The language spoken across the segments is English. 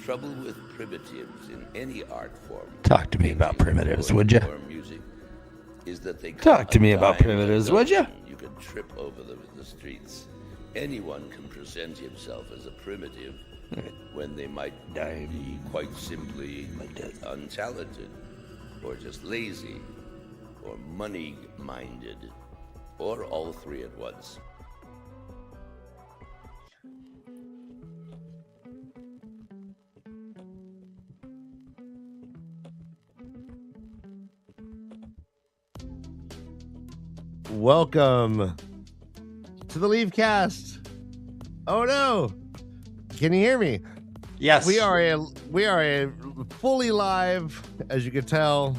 trouble with primitives in any art form. Talk to me about primitives, would you? Music, is that they Talk to me about primitives, would you? You can trip over them in the streets. Anyone can present himself as a primitive when they might be quite simply untalented, or just lazy, or money-minded, or all three at once. Welcome to the LeafCast. Oh no! Can you hear me? Yes. We are a fully live, as you can tell,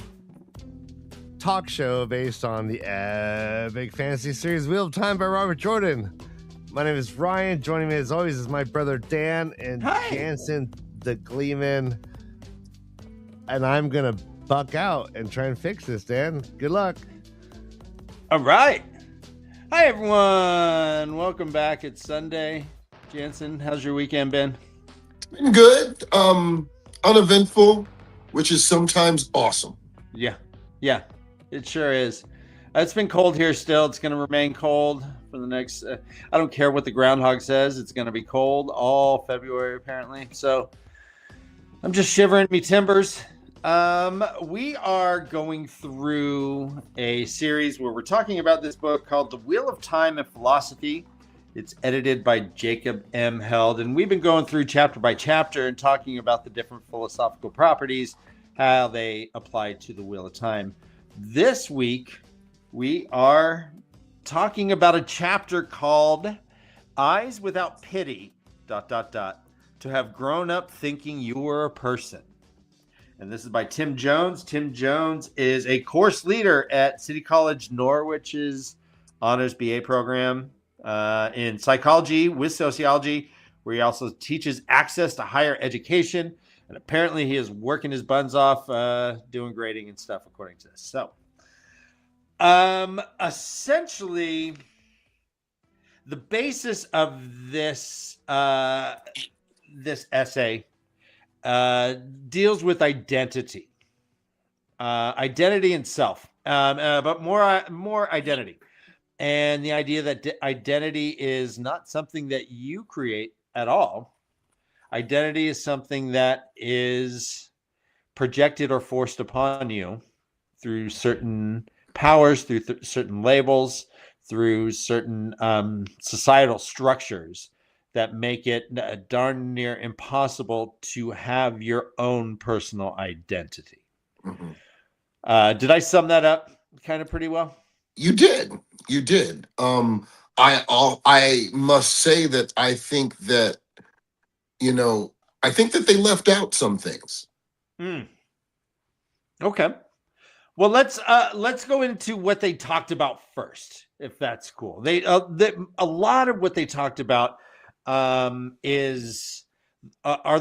talk show based on the epic fantasy series Wheel of Time by Robert Jordan. My name is Ryan. Joining me as always is my brother Dan and Jansen the Gleeman. And I'm gonna buck out and try and fix this, Dan. Good luck. All right. Hi, everyone. Welcome back. It's Sunday. Jansen, how's your weekend been? Been good. Uneventful, which is sometimes awesome. Yeah, it sure is. It's been cold here still. It's going to remain cold for the next. I don't care what the groundhog says. It's going to be cold all February apparently. So I'm just shivering me timbers. We are going through a series where we're talking about this book called The Wheel of Time and Philosophy. It's edited by Jacob M. Held, and we've been going through chapter by chapter and talking about the different philosophical properties, how they apply to the Wheel of Time. This week, we are talking about a chapter called Eyes Without Pity, ... to have grown up thinking you were a person. And this is by Tim Jones. Tim Jones is a course leader at City College Norwich's Honors BA program in psychology with sociology, where he also teaches access to higher education. And apparently he is working his buns off doing grading and stuff, according to this. So essentially, the basis of this this essay deals with identity, identity and self, but more identity, and the idea that identity is not something that you create at all. Identity is something that is projected or forced upon you through certain powers, through certain labels, through certain societal structures that make it darn near impossible to have your own personal identity. Mm-hmm. Did I sum that up kind of pretty well? You did. I must say that I think that, I think that they left out some things. Okay. Well, let's go into what they talked about first, if that's cool. A lot of what they talked about are the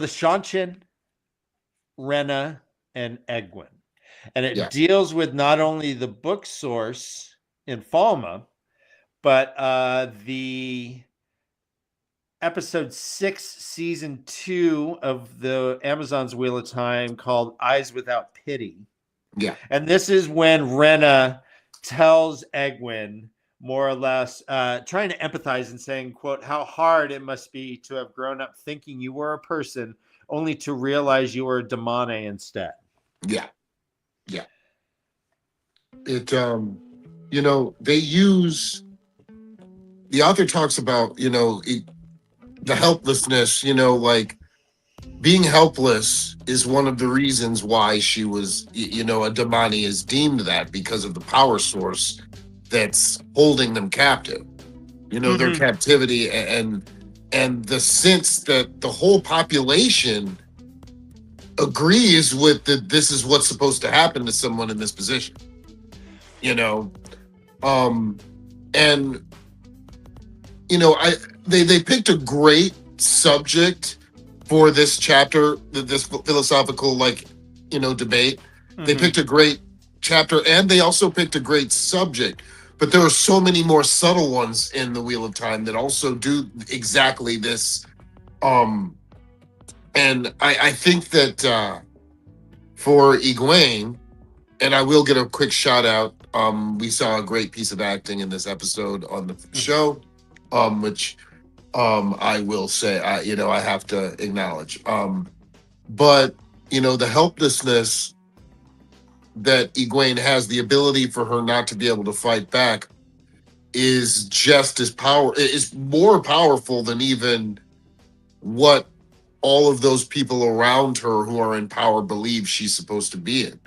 Shanshin, Rena, and Egwin. And it deals with not only the book source in Falma, but the episode 6, season 2 of the Amazon's Wheel of Time called Eyes Without Pity. Yeah. And this is when Rena tells Egwin, more or less, trying to empathize and saying, quote, how hard it must be to have grown up thinking you were a person only to realize you were a demone instead. Yeah. It, they use, the author talks about, the helplessness, like being helpless is one of the reasons why she was, a demone is deemed that, because of the power source that's holding them captive, their captivity and the sense that the whole population agrees with that this is what's supposed to happen to someone in this position, they picked a great subject for this chapter, this philosophical debate. They picked a great chapter, and they also picked a great subject, but there are so many more subtle ones in the Wheel of Time that also do exactly this. And I think that for Egwene, and I will get a quick shout out, we saw a great piece of acting in this episode on the show, which I will say, I have to acknowledge. But, the helplessness that Egwene has, the ability for her not to be able to fight back, is just is more powerful than even what all of those people around her who are in power believe she's supposed to be in.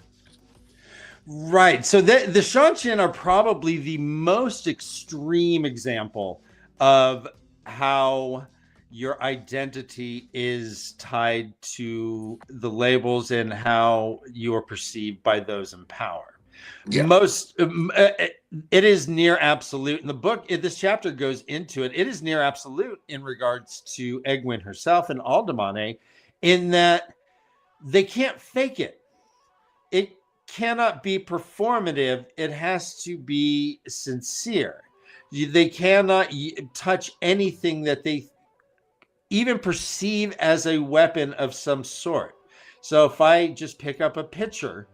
Right. So the Shanshin are probably the most extreme example of how your identity is tied to the labels and how you are perceived by those in power. Yeah. It is near absolute. In the book, this chapter goes into it. It is near absolute in regards to Egwene herself and Aldemane, in that they can't fake it. It cannot be performative. It has to be sincere. They cannot touch anything that they even perceive as a weapon of some sort. So if I just pick up a pitcher,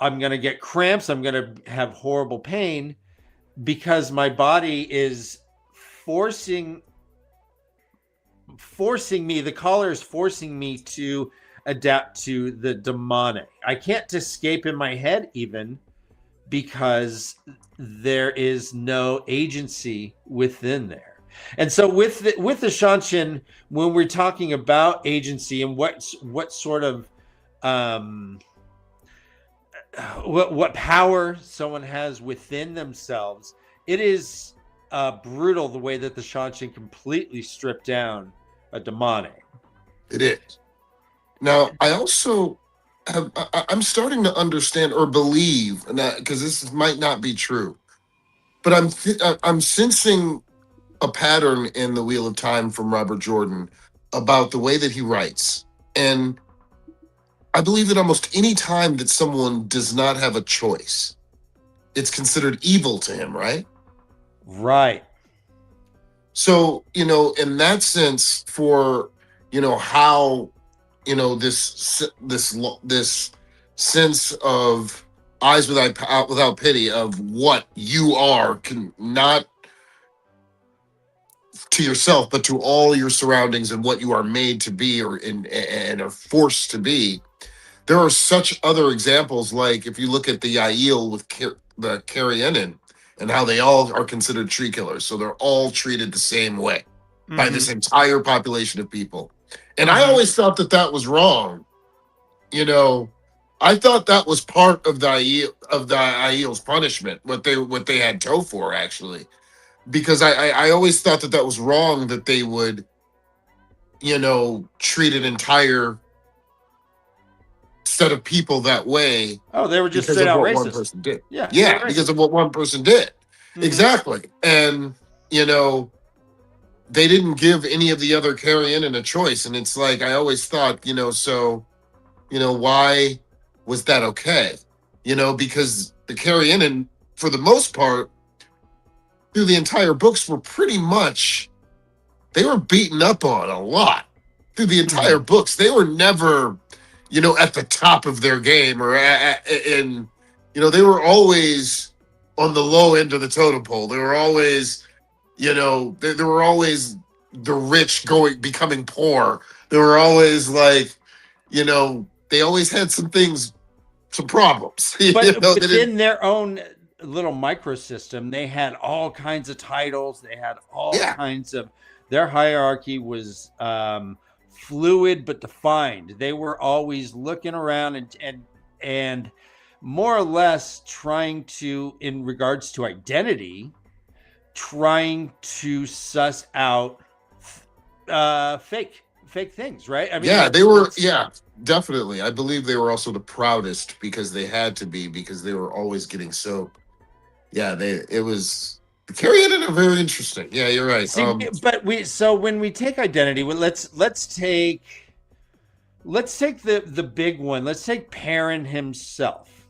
I'm going to get cramps. I'm going to have horrible pain because my body is forcing me. The collar is forcing me to adapt to the demonic. I can't escape in my head even because there is no agency within there. And so with the Shanshin, when we're talking about agency and what sort of what power someone has within themselves, it is brutal the way that the Shanshin completely stripped down a demonic. It is. Now, I also I'm starting to understand or believe, because this might not be true, but I'm sensing a pattern in the Wheel of Time from Robert Jordan about the way that he writes. And I believe that almost any time that someone does not have a choice, it's considered evil to him, right? Right. So, in that sense, for, how, this sense of eyes without pity of what you are, can not to yourself, but to all your surroundings and what you are made to be and are forced to be. There are such other examples, like if you look at the Yael with the Carrienin and how they all are considered tree killers. So they're all treated the same way by this entire population of people. And I always thought that was wrong. I thought that was part of the Yael's punishment, what they had Toe for, actually. Because I always thought that was wrong, that they would, treat an entire set of people that way. Oh, they were just straight out racist. One person did. Yeah, because of what one person did. Exactly. And, they didn't give any of the other Carrienin a choice. And it's like, I always thought, why was that okay? Because the Carrienin, for the most part, through the entire books, were pretty much, they were beaten up on a lot through the entire books. They were never, at the top of their game, or they were always on the low end of the totem pole. They were always, there were always the rich becoming poor. They were always like, they always had some problems. But within their own little microsystem, they had all kinds of titles. They had all kinds of, their hierarchy was fluid but defined. They were always looking around and more or less trying to, in regards to identity, trying to suss out fake things, right? I mean, they were, definitely. I believe they were also the proudest because they had to be, because they were always getting so. Yeah, the Carrienin are very interesting. Yeah, you're right. See, so when we take identity, let's take the big one. Let's take Perrin himself,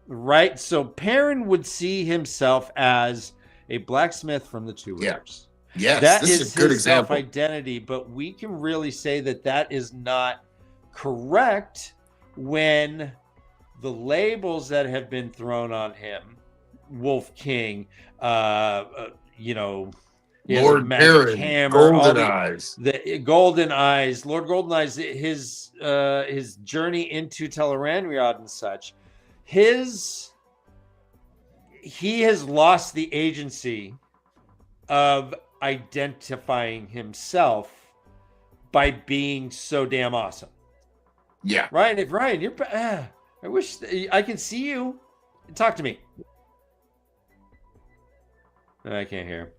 right? So Perrin would see himself as a blacksmith from the Two Rivers. Yes, that this is a good his example. Self-identity, but we can really say that is not correct when the labels that have been thrown on him, Wolf King, Lord Perrin, Hammer, Golden Eyes, the Golden Eyes, Lord Golden Eyes, his journey into Tel'aran'rhiod and such, he has lost the agency of identifying himself by being so damn awesome. Yeah, Ryan, you're. I wish I can see you. Talk to me. I can't hear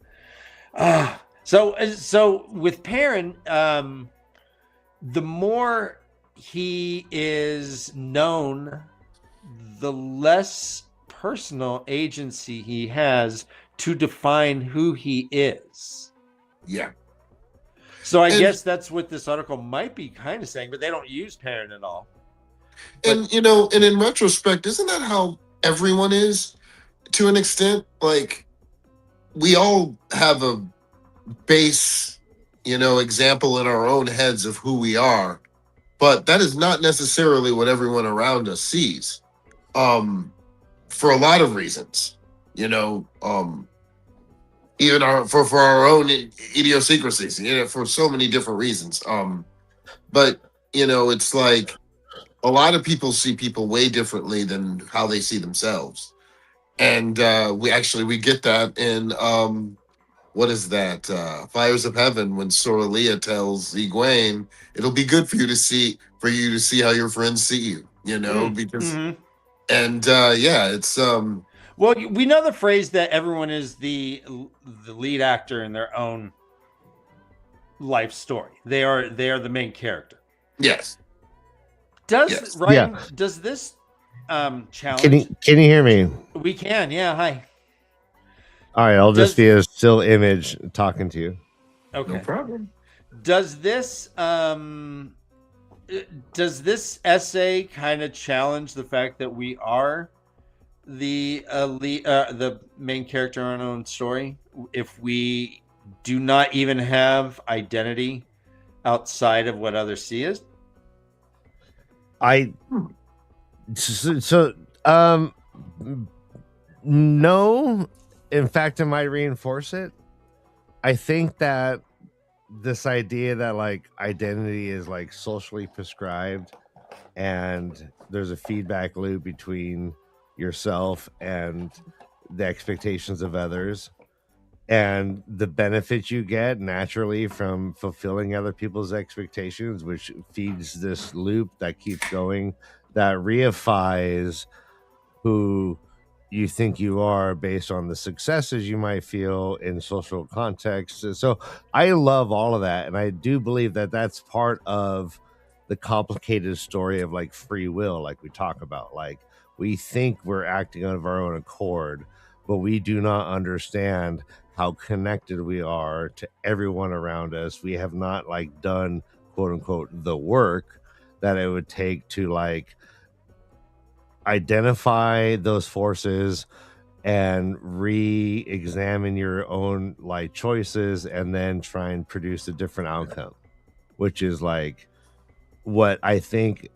him. So with Perrin, the more he is known, the less personal agency he has to define who he is. Yeah. So I guess that's what this article might be kind of saying, but they don't use Perrin at all. And and in retrospect, isn't that how everyone is to an extent? Like, we all have a base example in our own heads of who we are, but that is not necessarily what everyone around us sees. For a lot of reasons, even for our own idiosyncrasies, for so many different reasons. But it's like a lot of people see people way differently than how they see themselves, and we get that in what is that? Fires of Heaven, when Soraya tells Egwene, it'll be good for you to see how your friends see you, because and it's Well, we know the phrase that everyone is the lead actor in their own life story. They are the main character. yes. Does Ryan? Does this challenge? Can you hear me? We can. Yeah. Hi. All right, I'll just be a still image talking to you. Okay. No problem. Does this essay kind of challenge the fact that we are the main character in our own story if we do not even have identity outside of what others see us? No. In fact, it might reinforce it. I think that this idea that like identity is like socially prescribed and there's a feedback loop between yourself and the expectations of others and the benefits you get naturally from fulfilling other people's expectations, which feeds this loop that keeps going, that reifies who you think you are based on the successes you might feel in social contexts. So I love all of that, and I do believe that that's part of the complicated story of like free will, like we talk about. Like we think we're acting of our own accord, but we do not understand how connected we are to everyone around us. We have not like done quote unquote the work that it would take to like identify those forces and re-examine your own like choices and then try and produce a different outcome, which is like what I think,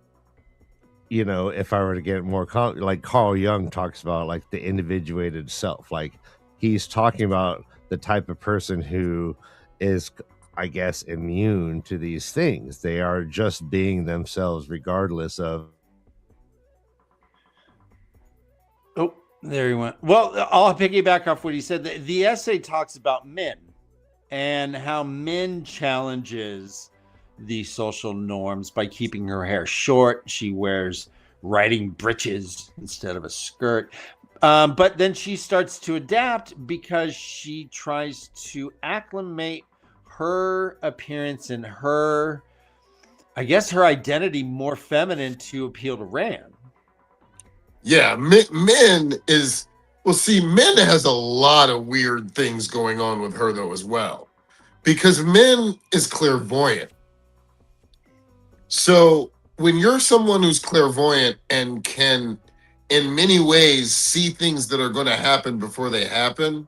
if I were to get more like Carl Jung talks about like the individuated self. Like he's talking about the type of person who is, I guess, immune to these things. They are just being themselves regardless of. Oh, there he went. Well, I'll piggyback off what he said. The essay talks about men and how men challenges the social norms by keeping her hair short. She wears riding breeches instead of a skirt. But then she starts to adapt because she tries to acclimate her appearance and her identity more feminine to appeal to Rand. Yeah, Min has a lot of weird things going on with her though as well, because Min is clairvoyant. So when you're someone who's clairvoyant and can, in many ways, see things that are going to happen before they happen,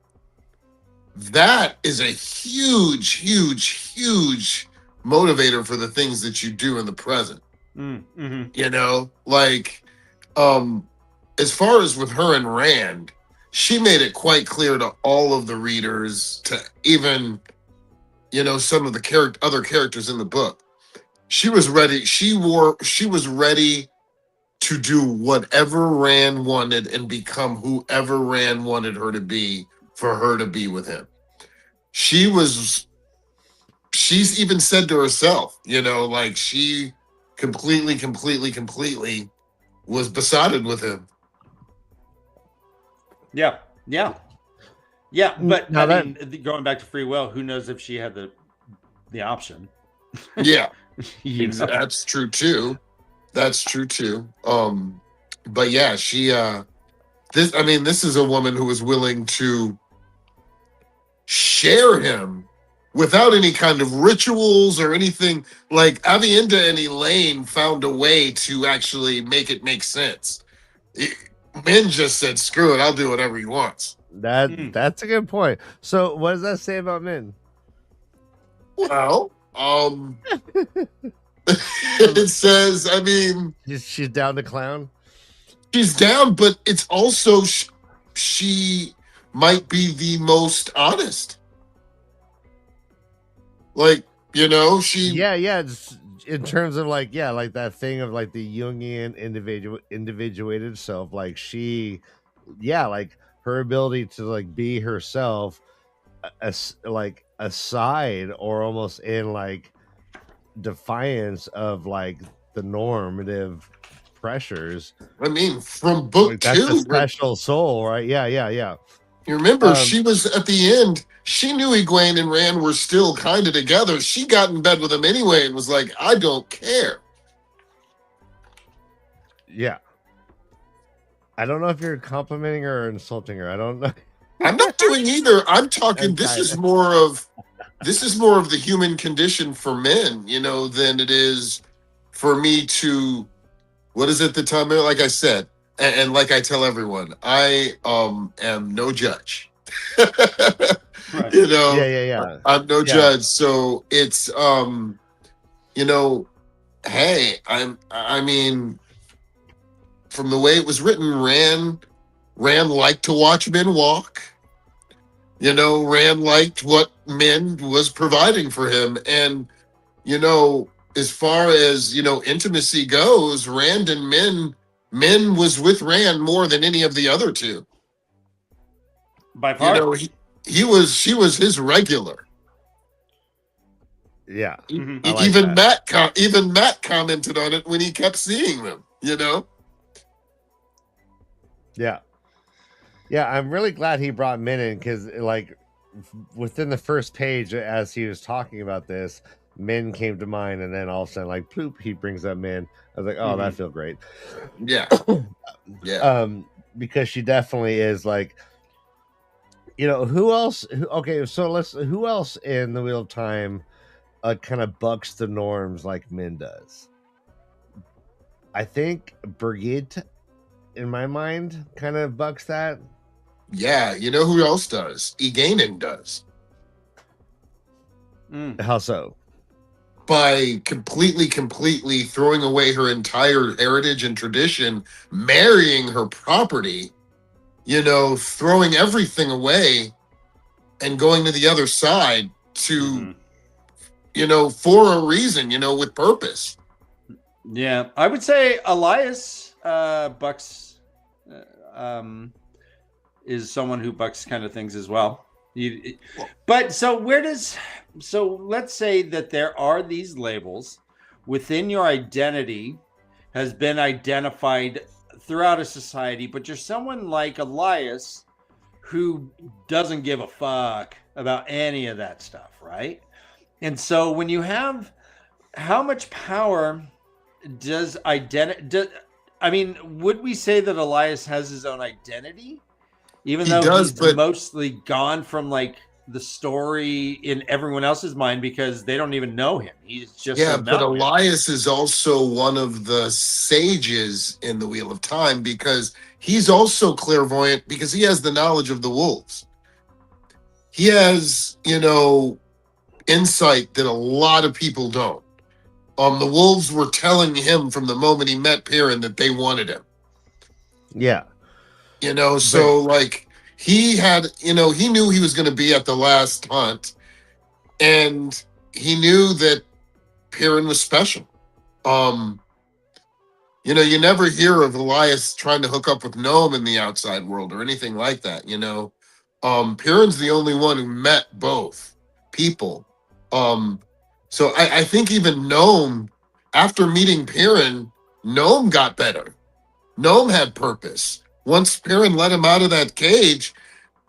that is a huge, huge, huge motivator for the things that you do in the present. As far as with her and Rand, she made it quite clear to all of the readers, to even, some of the other characters in the book. She was ready. She was ready to do whatever Rand wanted and become whoever Rand wanted her to be for her to be with him. She's even said to herself, she completely was besotted with him. Yeah. But going back to free will, who knows if she had the option? Yeah, that's true too. But yeah, she. This is a woman who is willing to share him without any kind of rituals or anything. Like Avienda and Elaine found a way to actually make it make sense. Min just said, "Screw it, I'll do whatever he wants." That's a good point. So, what does that say about Min? Well, it says, I mean, She's down to clown. she's down, but it's also she might be the most honest. Like, she. Yeah, it's, in terms of like that thing of like the Jungian individuated self, like she, like her ability to like be herself, like aside or almost in like defiance of like the normative pressures. I mean, from book Like, that's a 2, special soul, right? Yeah. you remember she was at the end. She knew Egwene and Rand were still kind of together. She got in bed with him anyway and was like, I don't care. Yeah. I don't know if you're complimenting her or insulting her. I don't know. I'm not doing either. I'm talking. This Okay. is more of the human condition for men, than it is for me to. What is it? The time, like I said, and like I tell everyone, I am no judge. Right. Yeah. I'm no Yeah. judge. So it's hey, I mean, from the way it was written, Rand liked to watch men walk. Rand liked what men was providing for him. And, as far as, intimacy goes, Rand and men was with Rand more than any of the other two. By far. She was his regular. Yeah. Mhm. I like Even that. even Matt commented on it when he kept seeing them, Yeah. I'm really glad he brought Min in because, like, within the first page, as he was talking about this, Min came to mind, and then all of a sudden, like, poop, he brings up Min. I was like, oh, that feels great. Yeah. Yeah. Because she definitely is like, who else? Okay, so who else in the Wheel of Time kind of bucks the norms like Min does? I think Brigitte, in my mind, kind of bucks that. Yeah, who else does? Egwene does. How so? By completely throwing away her entire heritage and tradition, marrying her property, throwing everything away and going to the other side to, for a reason, with purpose. Yeah, I would say Elias bucks is someone who bucks kind of things as well. But so let's say that there are these labels within your identity has been identified throughout a society, but you're someone like Elias who doesn't give a fuck about any of that stuff, right? And so when you have, how much power does would we say that Elias has his own identity? Even though he's mostly gone from like the story in everyone else's mind because they don't even know him. He's just but Elias is also one of the sages in the Wheel of Time because he's also clairvoyant because he has the knowledge of the wolves. He has, insight that a lot of people don't. The wolves were telling him from the moment he met Perrin that they wanted him. Yeah. So like he had, he knew he was going to be at the last hunt and he knew that Perrin was special. You never hear of Elias trying to hook up with Gnome in the outside world or anything like that. Perrin's the only one who met both people. So I think even Gnome, after meeting Perrin, Gnome got better. Gnome had purpose. Once Perrin let him out of that cage,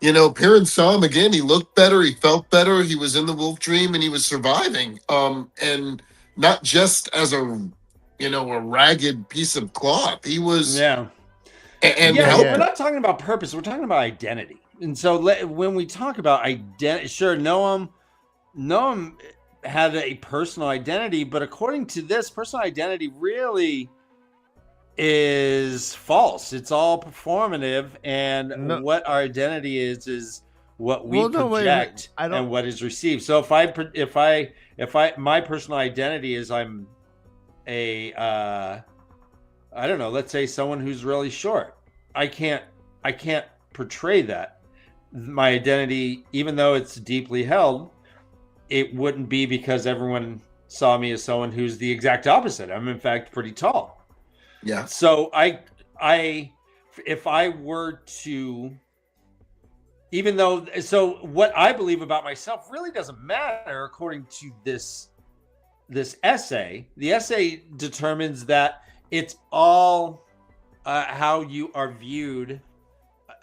Perrin saw him again. He looked better. He felt better. He was in the wolf dream and he was surviving. And not just as a ragged piece of cloth. He was. Yeah. We're not talking about purpose. We're talking about identity. And so when we talk about identity, sure, Noam had a personal identity, but according to this, personal identity really is false. It's all performative, and what our identity is what we Well, no, wait, project I don't- and what is received. So if my personal identity is I'm a I don't know, let's say someone who's really short. I can't portray that. My identity, even though it's deeply held, it wouldn't be because everyone saw me as someone who's the exact opposite. I'm in fact pretty tall. Yeah. So if I were to, even though, so what I believe about myself really doesn't matter according to this essay. The essay determines that it's all how you are viewed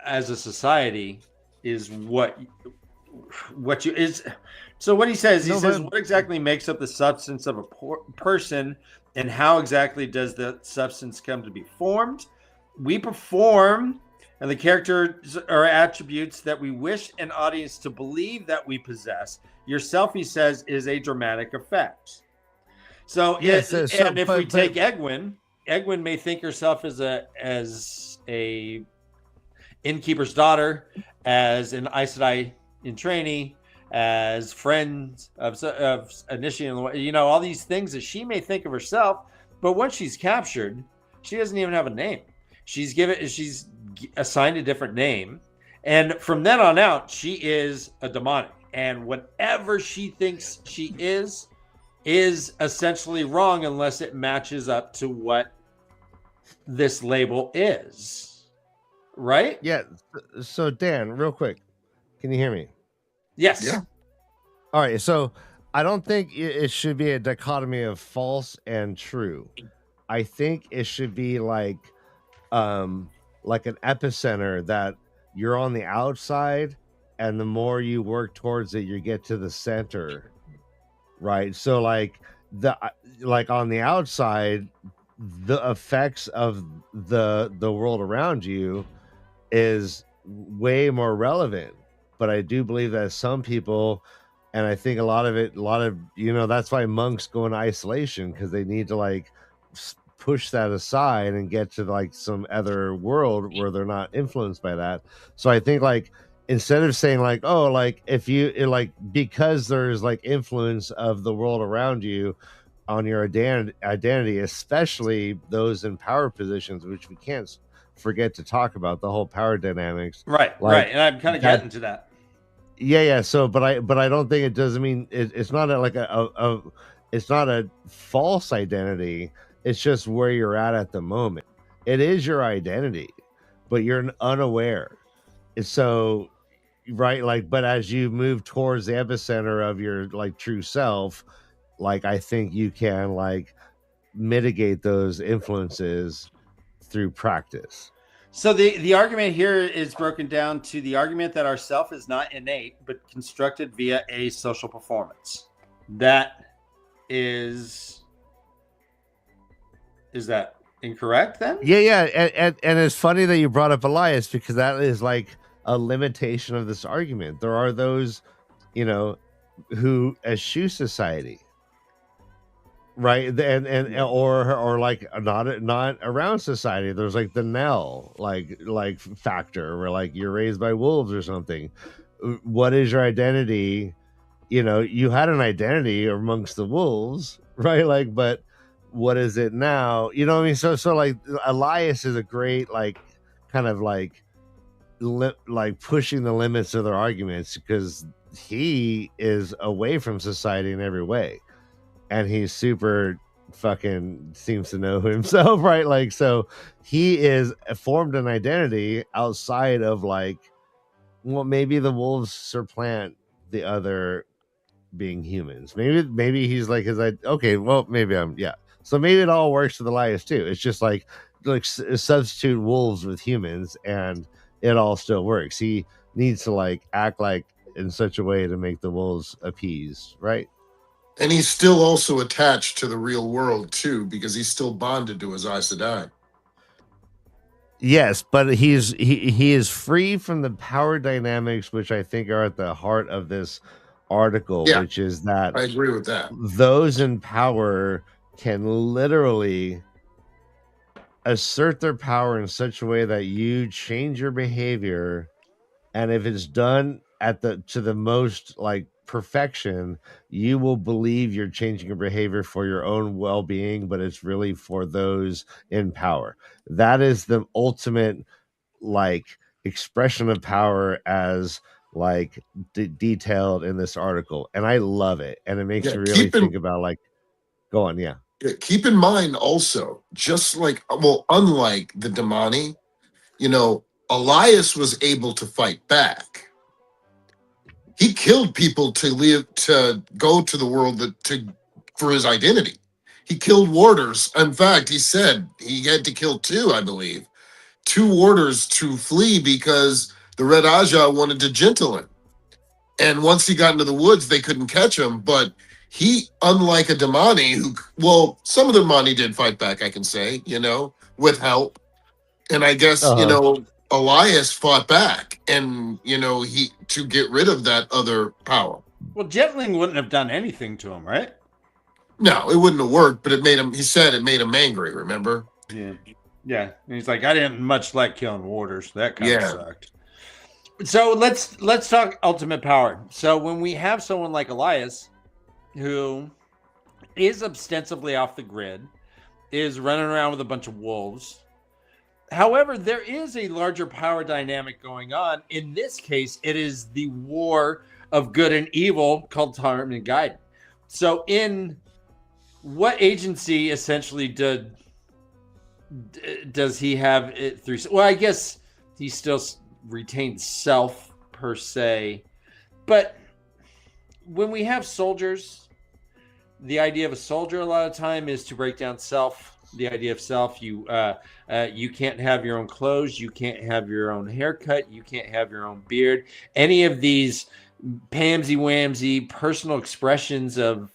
as a society is what you is. So what he says, what exactly makes up the substance of a person, and how exactly does the substance come to be formed? We perform, and the characters are attributes that we wish an audience to believe that we possess. Yourself, he says, is a dramatic effect. So, Yes, if we take Egwin may think herself as a innkeeper's daughter, as an Aes Sedai in trainee, as friends of initiating, all these things that she may think of herself. But once she's captured, she doesn't even have a name. She's assigned a different name, and from then on out, she is a demonic. And whatever she thinks she is essentially wrong unless it matches up to what this label is. Right? Yeah. So Dan, real quick, can you hear me? Yes. Yeah. All right. So I don't think it should be a dichotomy of false and true. I think it should be like an epicenter that you're on the outside, and the more you work towards it, you get to the center. Right. So like on the outside, the effects of the world around you is way more relevant. But I do believe that some people, and I think a lot of that's why monks go into isolation, because they need to like push that aside and get to like some other world where they're not influenced by that. So I think like, instead of saying like, oh, like if you because there's like influence of the world around you on your identity, especially those in power positions, which we can't forget to talk about, the whole power dynamics. Right. And I'm kind of getting to that. Yeah. So, but I don't think it doesn't mean it's not it's not a false identity. It's just where you're at the moment. It is your identity, but you're unaware. So, right, like, but as you move towards the epicenter of your like true self, like I think you can like mitigate those influences through practice. So the argument here is broken down to the argument that our self is not innate, but constructed via a social performance. That is that incorrect then? Yeah. And it's funny that you brought up Elias, because that is like a limitation of this argument. There are those, who eschew society, right, and or like not around society. There's like the Nell like factor, where like you're raised by wolves or something. What is your identity? You had an identity amongst the wolves, right? Like, but what is it now? You know what I mean? So like Elias is a great like kind of like pushing the limits of their arguments, because he is away from society in every way, and he's super fucking seems to know himself, right? Like, so he is formed an identity outside of like, well, maybe the wolves supplant the other being humans. Maybe he's like, okay, well, maybe so maybe it all works with Elias too. It's just like substitute wolves with humans and it all still works. He needs to like act like in such a way to make the wolves appeased, right? And he's still also attached to the real world too, because he's still bonded to his Aes Sedai. Yes, but he is free from the power dynamics, which I think are at the heart of this article, which is that I agree with that. Those in power can literally assert their power in such a way that you change your behavior, and if it's done to the most like perfection, you will believe you're changing your behavior for your own well-being, but it's really for those in power. That is the ultimate like expression of power as like detailed in this article, and I love it, and it makes Yeah, you really think about like go on. Yeah, keep in mind also, just like, well, unlike the Damani, Elias was able to fight back. He killed people to go to the world for his identity. He killed warders. In fact, he said he had to kill two, I believe, two warders to flee because the Red Aja wanted to gentle him. And once he got into the woods, they couldn't catch him. But he, unlike a Damani, some of the Damani did fight back, I can say, with help. And I guess, Elias fought back and, he to get rid of that other power. Well, gentling wouldn't have done anything to him, right? No, it wouldn't have worked, but he said it made him angry, remember? Yeah. Yeah. And he's like, I didn't much like killing warders. That kind of sucked. So let's talk ultimate power. So when we have someone like Elias, who is ostensibly off the grid, is running around with a bunch of wolves. However, there is a larger power dynamic going on. In this case, it is the war of good and evil called Tavern and Guide. So in what agency essentially does he have it through? Well, I guess he still retains self per se. But when we have soldiers, the idea of a soldier a lot of time is to break down self. The idea of self, you can't have your own clothes, you can't have your own haircut, you can't have your own beard. Any of these pansy-whamsy personal expressions of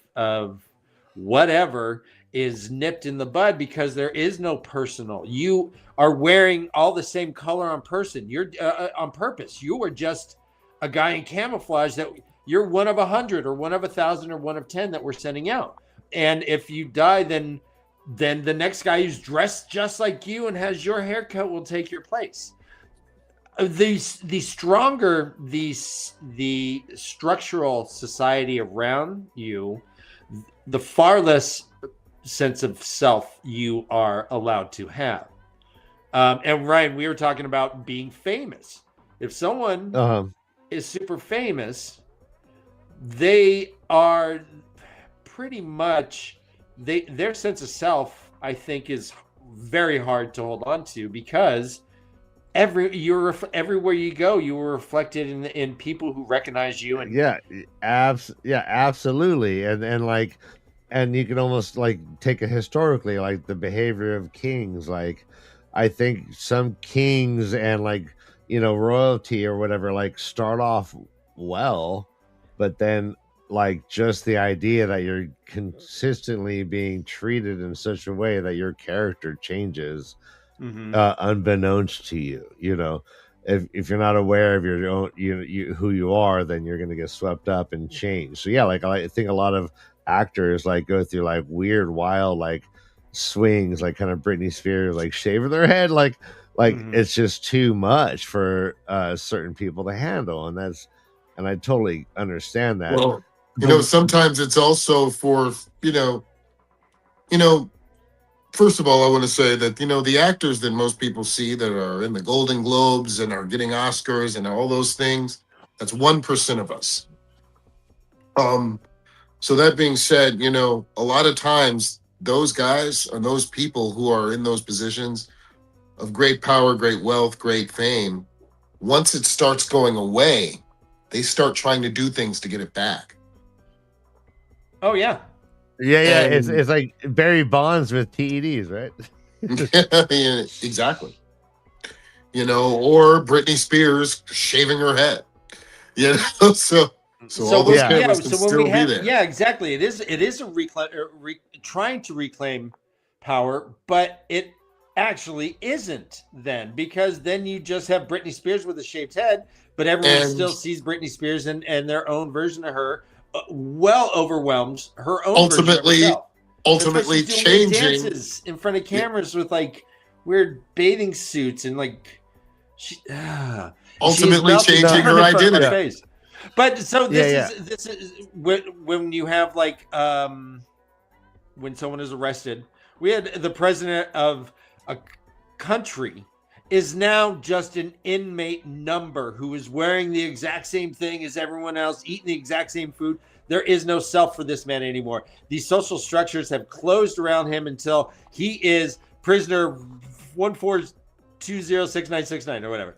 whatever is nipped in the bud because there is no personal. You are wearing all the same color on person. You're on purpose. You are just a guy in camouflage that you're one of 100 or one of 1,000 or one of 10 that we're sending out. And if you die, then the next guy who's dressed just like you and has your haircut will take your place. The stronger the structural society around you, the far less sense of self you are allowed to have. And Ryan, we were talking about being famous. If someone is super famous, they are pretty much their sense of self, I think, is very hard to hold on to because everywhere you go, you were reflected in people who recognize you. And absolutely. And you can almost like take it historically, like the behavior of kings. Like I think some kings and royalty or whatever, like start off well, but then like just the idea that you're consistently being treated in such a way that your character changes unbeknownst to you. If you're not aware of your own who you are, then you're going to get swept up and change. So yeah, like I think a lot of actors like go through like weird wild like swings, like kind of Britney Spears, like shaving their head, like it's just too much for certain people to handle, and I totally understand that. Well, sometimes it's also for first of all, I want to say that the actors that most people see that are in the Golden Globes and are getting Oscars and all those things, that's 1% of us. So that being said, a lot of times those guys and those people who are in those positions of great power, great wealth, great fame, once it starts going away, they start trying to do things to get it back. Oh yeah. Yeah. It's like Barry Bonds with PEDs, right? Yeah, exactly. Or Britney Spears shaving her head. So all those cameras can still be there. Yeah, exactly. It is a trying to reclaim power, but it actually isn't then, because then you just have Britney Spears with a shaved head, but everyone still sees Britney Spears and their own version of her well overwhelms her own ultimately changing dances in front of cameras with like weird bathing suits and like ultimately changing her identity. But so Yeah, this is when you have like when someone is arrested, we had the president of a country is now just an inmate number who is wearing the exact same thing as everyone else, eating the exact same food. There is no self for this man anymore. These social structures have closed around him until he is prisoner 142066969 or whatever.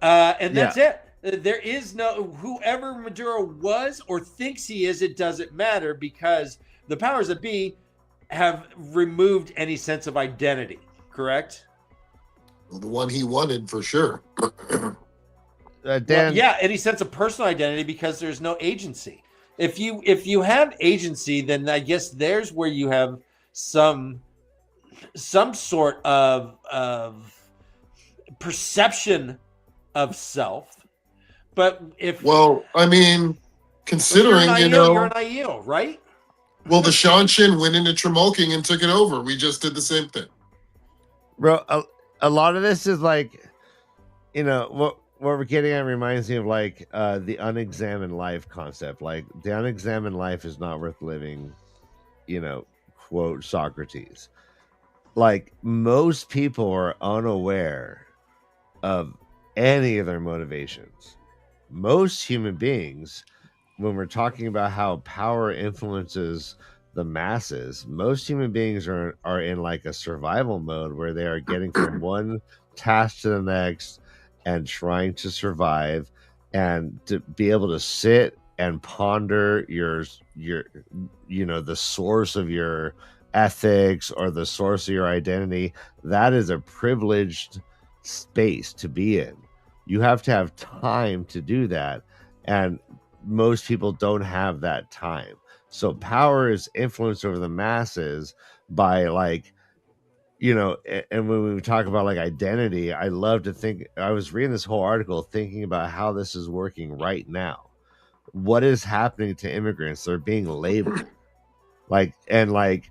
And that's it. There is no, whoever Maduro was or thinks he is, it doesn't matter because the powers that be have removed any sense of identity, correct? Well, the one he wanted for sure. Dan, well, yeah, any sense of personal identity because there's no agency. If you have agency, then I guess there's where you have some sort of perception of self. But I mean, considering you're an IEO, right? Well, the Shanshin went into Tremolking and took it over. We just did the same thing, bro. A lot of this is like, what we're getting at reminds me of like the unexamined life concept. Like the unexamined life is not worth living. Quote Socrates. Like most people are unaware of any of their motivations. Most human beings, when we're talking about how power influences the masses, most human beings are in like a survival mode where they are getting from one task to the next and trying to survive, and to be able to sit and ponder your the source of your ethics or the source of your identity. That is a privileged space to be in. You have to have time to do that, and most people don't have that time. So power is influenced over the masses by like, and when we talk about like identity, I love to think, I was reading this whole article thinking about how this is working right now. What is happening to immigrants? They're being labeled and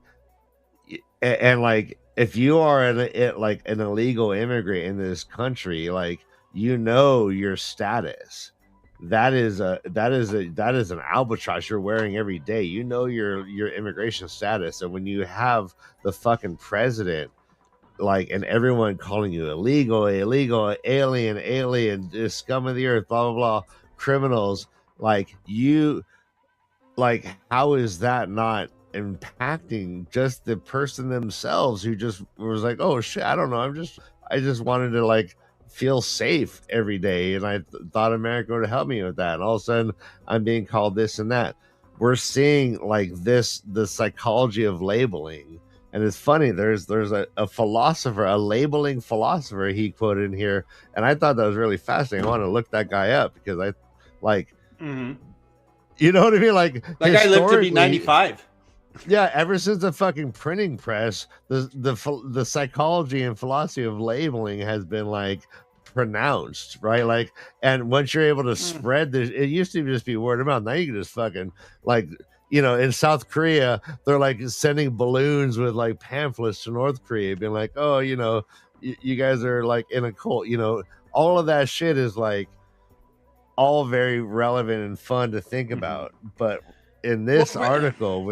if you are an illegal immigrant in this country, like, your status. That is an albatross you're wearing every day. Your immigration status. And when you have the fucking president, like, and everyone calling you illegal, alien, scum of the earth, blah blah blah, criminals, how is that not impacting just the person themselves who just was like, oh shit, I don't know, I just wanted to like feel safe every day, and I thought America would help me with that, and all of a sudden I'm being called this and that. We're seeing like the psychology of labeling. And it's funny, there's a philosopher, a labeling philosopher he quoted in here, and I thought that was really fascinating. I want to look that guy up because I like you know what I mean? Like that guy lived to be 95. Yeah, ever since the fucking printing press, the psychology and philosophy of labeling has been like pronounced, right? Like, and once you're able to spread this, it used to just be word of mouth. Now you can just fucking like, in South Korea, they're like sending balloons with like pamphlets to North Korea, being like, oh, you guys are like in a cult. All of that shit is like all very relevant and fun to think about. But in this article,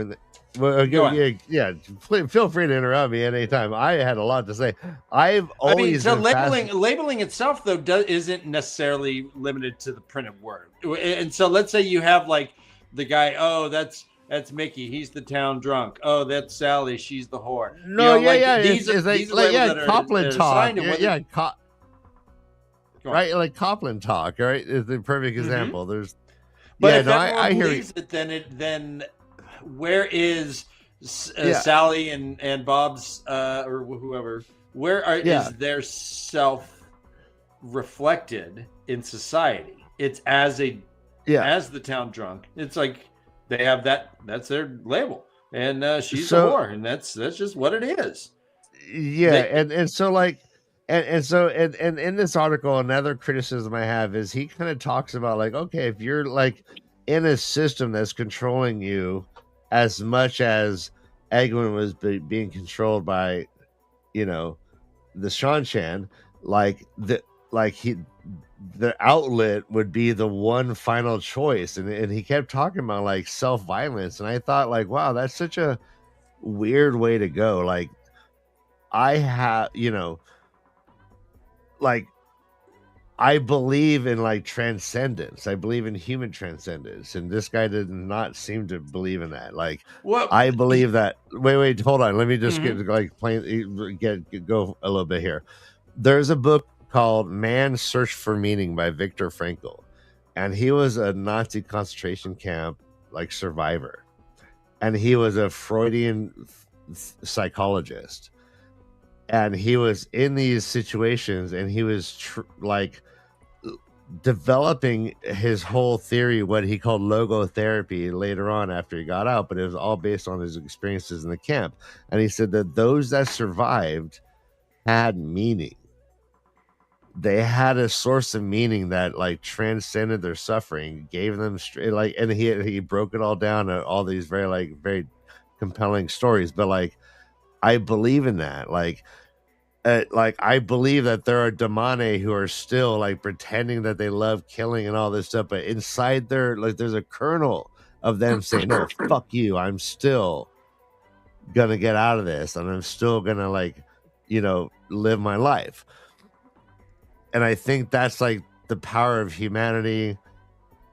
feel free to interrupt me anytime. I had a lot to say. Labeling itself though isn't necessarily limited to the printed word. And so let's say you have like the guy, oh, that's Mickey, he's the town drunk. Oh, that's Sally, she's the whore. These are Copland talk. Right, like Copland talk, right, is the perfect example. There's, but if everyone believes it, then where is Sally and Bob's or whoever? Is their self reflected in society? It's as the town drunk. It's like they have that's their label, and she's a whore, and that's just what it is. And so in this article, another criticism I have is he kind of talks about like, okay, if you're like in a system that's controlling you as much as Egwin was being controlled by, the Shanshan, like like the outlet would be the one final choice, and he kept talking about like self-violence, and I thought like, wow, that's such a weird way to go. Like I have, like I believe in like transcendence. I believe in human transcendence, and this guy did not seem to believe in that. Like, Well, I believe that. Wait, hold on. Let me just Mhm. get like go a little bit here. There's a book called "Man's Search for Meaning" by Viktor Frankl, and he was a Nazi concentration camp like survivor, and he was a Freudian psychologist, and he was in these situations, and he was like developing his whole theory, what he called logotherapy, later on after he got out, but it was all based on his experiences in the camp. And he said that those that survived had meaning. They had a source of meaning that like transcended their suffering, gave them like, and he broke it all down to all these very compelling stories. But like, I believe in that. Like I believe that there are demone who are still like pretending that they love killing and all this stuff, but inside there, like there's a kernel of them saying, "No, fuck you. I'm still gonna get out of this, and I'm still gonna like, live my life." And I think that's like the power of humanity,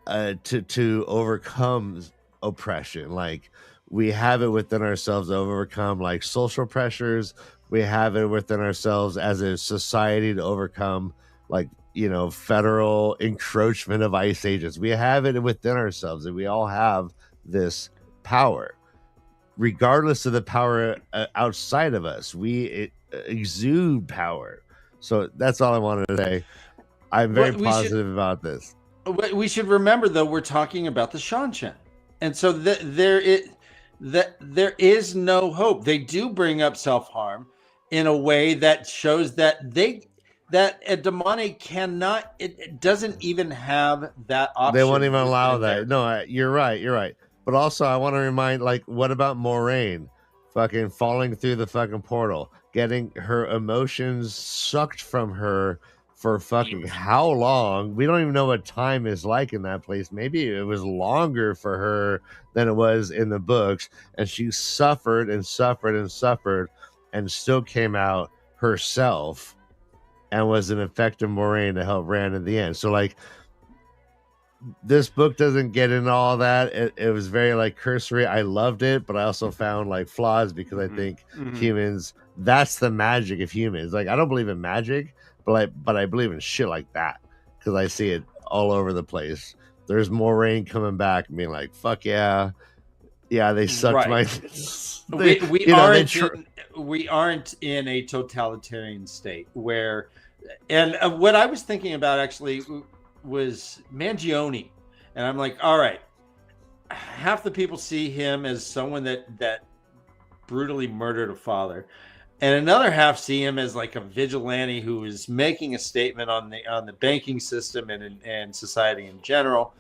to overcome oppression. Like we have it within ourselves to overcome like social pressures. We have it within ourselves as a society to overcome like federal encroachment of ice ages. We have it within ourselves, and we all have this power, regardless of the power outside of us. We exude power. So that's all I wanted to say. I'm very What positive about this. we should remember, though, we're talking about the Shanshan, and so there is no hope. They do bring up self harm in a way that shows that a demonic cannot. It doesn't even have that option. They won't even allow within there. that. No, you're right. You're right. But also, I want to remind, like, what about Moraine? Fucking falling through the fucking portal, getting her emotions sucked from her for fucking how long? We don't even know what time is like in that place. Maybe it was longer for her than it was in the books, and she suffered and suffered and suffered, and still came out herself, and was an effective Moraine to help Rand in the end. So, like, this book doesn't get into all that. It was very like cursory. I loved it, but I also found like flaws, because I think humans, that's the magic of humans. Like, I don't believe in magic, but I believe in shit like that, because I see it all over the place. There's Moraine coming back and being like, fuck yeah, they sucked my we aren't in a totalitarian state where, and what I was thinking about actually was Mangione, and I'm like, all right, half the people see him as someone that brutally murdered a father, and another half see him as like a vigilante who is making a statement on the banking system and society in general.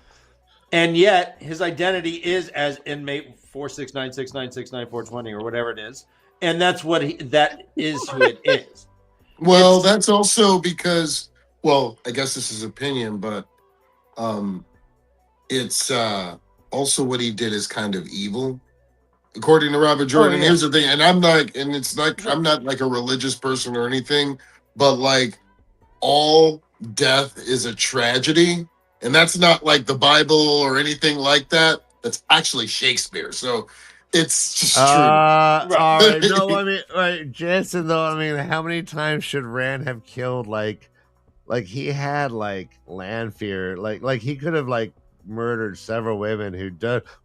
And yet his identity is as inmate 4696969 or whatever it is, and that's that is who it is. Well, that's also because, well, I guess this is opinion, but it's also what he did is kind of evil, according to Robert Jordan. Here's the thing, and I'm not like a religious person or anything, but like all death is a tragedy, and that's not like the Bible or anything like that. That's actually Shakespeare. So it's just true. All right. No, I mean, right, Jansen, though, I mean, how many times should Rand have killed like he had like Lanfear, like he could have like murdered several women who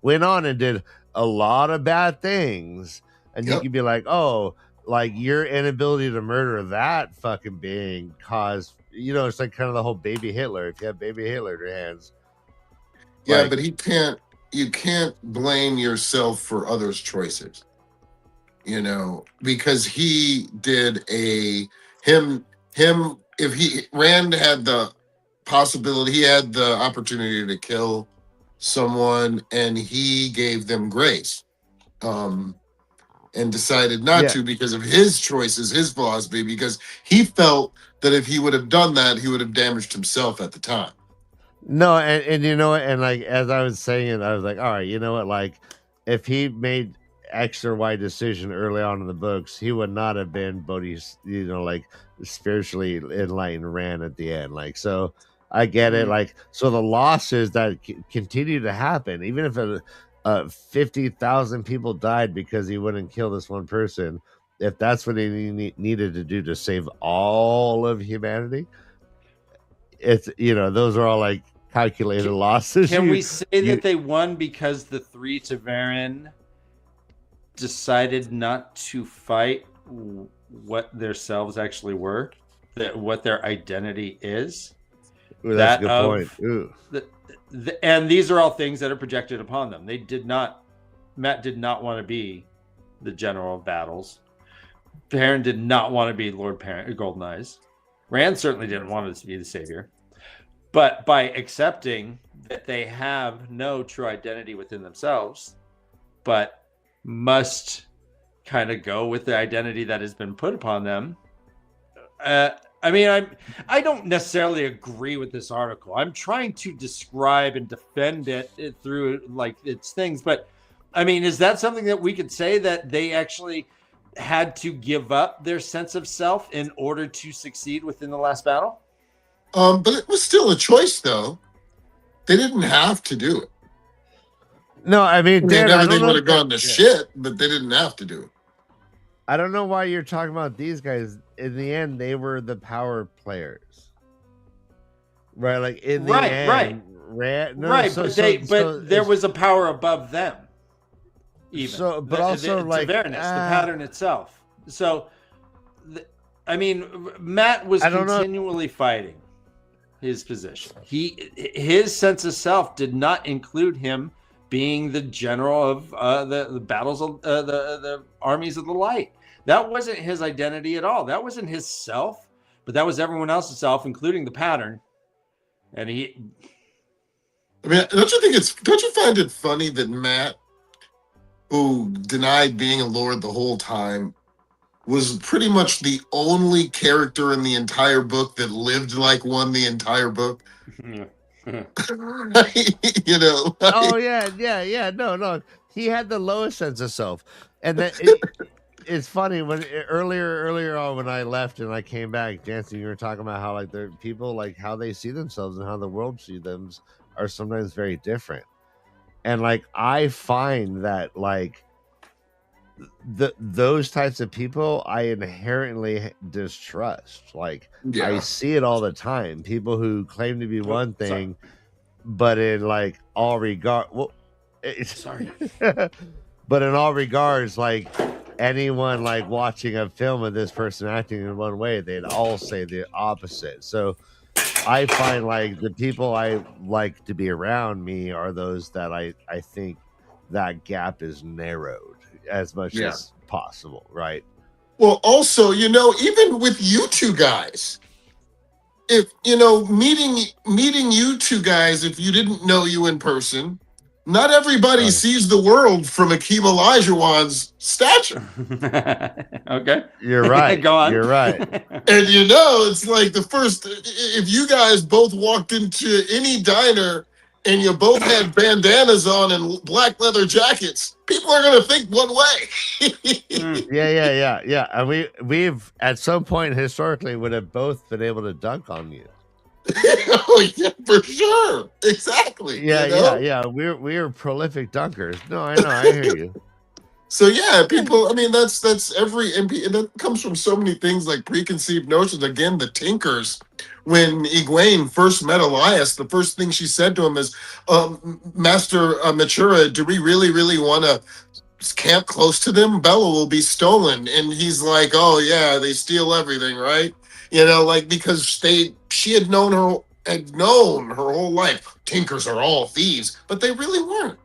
went on and did a lot of bad things, and you could be like, oh, like your inability to murder that fucking being caused, it's like kind of the whole baby Hitler. If you have baby Hitler in your hands, but you can't blame yourself for others' choices, because he did if Rand had the possibility, he had the opportunity to kill someone, and he gave them grace. and decided not to because of his choices, his philosophy, because he felt that if he would have done that, he would have damaged himself at the time. No, and you know what, and like as I was saying it, I was like, all right, you know what, like if he made X or Y decision early on in the books, he would not have been like spiritually enlightened Rand at the end. Like, so I get it. Like, so the losses that continue to happen, even if 50,000 people died because he wouldn't kill this one person, if that's what he needed to do to save all of humanity, it's, those are all like calculated losses. Can we say that they won because the 3 Tavern decided not to fight what their selves actually were, what their identity is? Ooh, that's a good point. Ooh. And these are all things that are projected upon them. Matt did not want to be the general of battles. Perrin did not want to be Lord Golden Eyes. Rand certainly didn't want to be the savior. But by accepting that they have no true identity within themselves, but must kind of go with the identity that has been put upon them. I don't necessarily agree with this article. I'm trying to describe and defend it through like its things. But I mean, is that something that we could say that they actually had to give up their sense of self in order to succeed within the last battle? But it was still a choice, though. They didn't have to do it. No, I mean, everything would have gone to shit, but they didn't have to do it. I don't know why you're talking about these guys. In the end, they were the power players, right? Like in the end, but there was a power above them. Even so, but also like the pattern itself. So, Matt was continually fighting his position. His sense of self did not include him being the general of the battles of the armies of the light. That wasn't his identity at all. That wasn't his self, but that was everyone else's self, including the pattern. And don't you find it funny that Matt, who denied being a lord the whole time, was pretty much the only character in the entire book that lived like one the entire book? Oh yeah. No. He had the lowest sense of self, and that it's funny when earlier on when I left and I came back, Jansen, you were talking about how like the people like how they see themselves and how the world sees them are sometimes very different, and like I find that like those types of people I inherently distrust. Like I see it all the time. People who claim to be one thing, but in like all regard, but in all regards, like anyone like watching a film of this person acting in one way, they'd all say the opposite. So I find like the people I like to be around me are those that I think that gap is narrowed as much as possible, right? Well, also, even with you two guys, if meeting you two guys, if you didn't know you in person, not everybody sees the world from Akeem Olajuwon's stature. Okay, you're right. Go on. You're right. And it's like if you guys both walked into any diner and you both had bandanas on and black leather jackets, people are going to think one way. Yeah. And we've at some point historically would have both been able to dunk on you. Oh yeah, for sure. Exactly. Yeah. We're prolific dunkers. No, I know. I hear you. So yeah, people. I mean, that's every MP, and that comes from so many things like preconceived notions. Again, the Tinkers. When Egwene first met Elias, the first thing she said to him is, "Master Matura, do we really want to camp close to them? Bella will be stolen." And he's like, "Oh yeah, they steal everything, right?" Because she had known her whole life. Tinkers are all thieves, but they really weren't.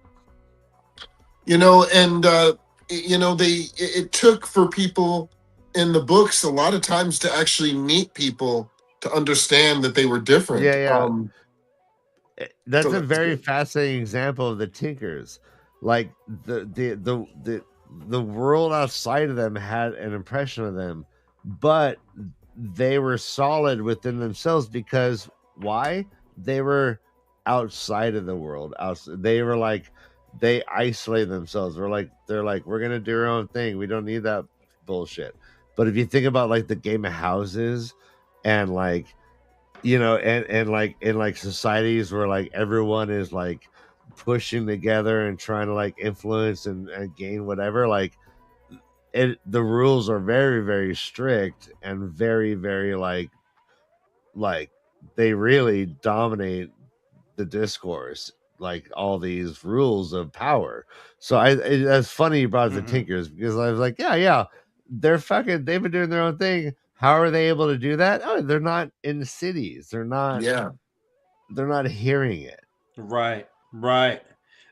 It took for people in the books a lot of times to actually meet people to understand that they were different. That's a very fascinating example of the Tinkers. Like the the world outside of them had an impression of them, but they were solid within themselves because why? They were outside of the world. They were like they isolated themselves. They're like we're gonna do our own thing. We don't need that bullshit. But if you think about like the game of houses and like and like in like societies where like everyone is like pushing together and trying to like influence and gain whatever, like the rules are very very strict and very very like they really dominate the discourse, like all these rules of power. So that's funny you brought up the Tinkers, because I was like, yeah, they've been doing their own thing. How are they able to do that? Oh, they're not in cities. They're not hearing it. Right.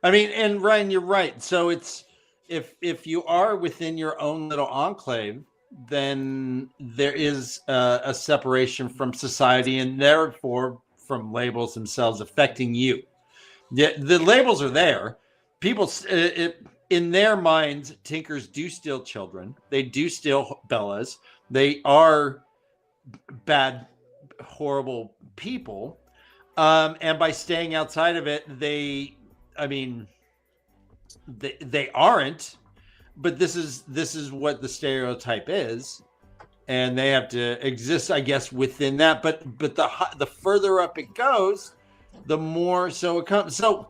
I mean, and Ryan, you're right. So it's if you are within your own little enclave, then there is a separation from society and therefore from labels themselves affecting you. The labels are there. People in their minds, Tinkers do steal children. They do steal Bellas. They are bad, horrible people. And by staying outside of it, they aren't, but this is what the stereotype is, and they have to exist, I guess, within that. But the further up it goes, the more so it comes. So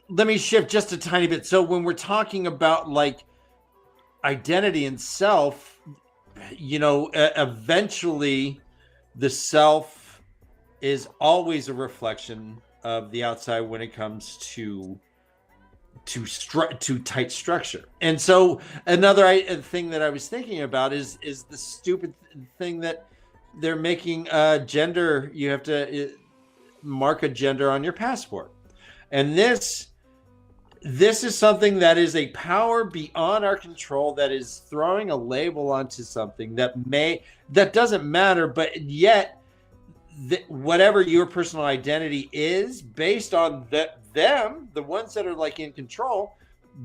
let me shift just a tiny bit. So when we're talking about like identity and self, eventually the self is always a reflection of the outside when it comes to tight structure. And so another thing that I was thinking about is the stupid thing that they're making gender. You have to mark a gender on your passport, and this is something that is a power beyond our control, that is throwing a label onto something that doesn't matter, but yet whatever your personal identity is based on them, the ones that are like in control,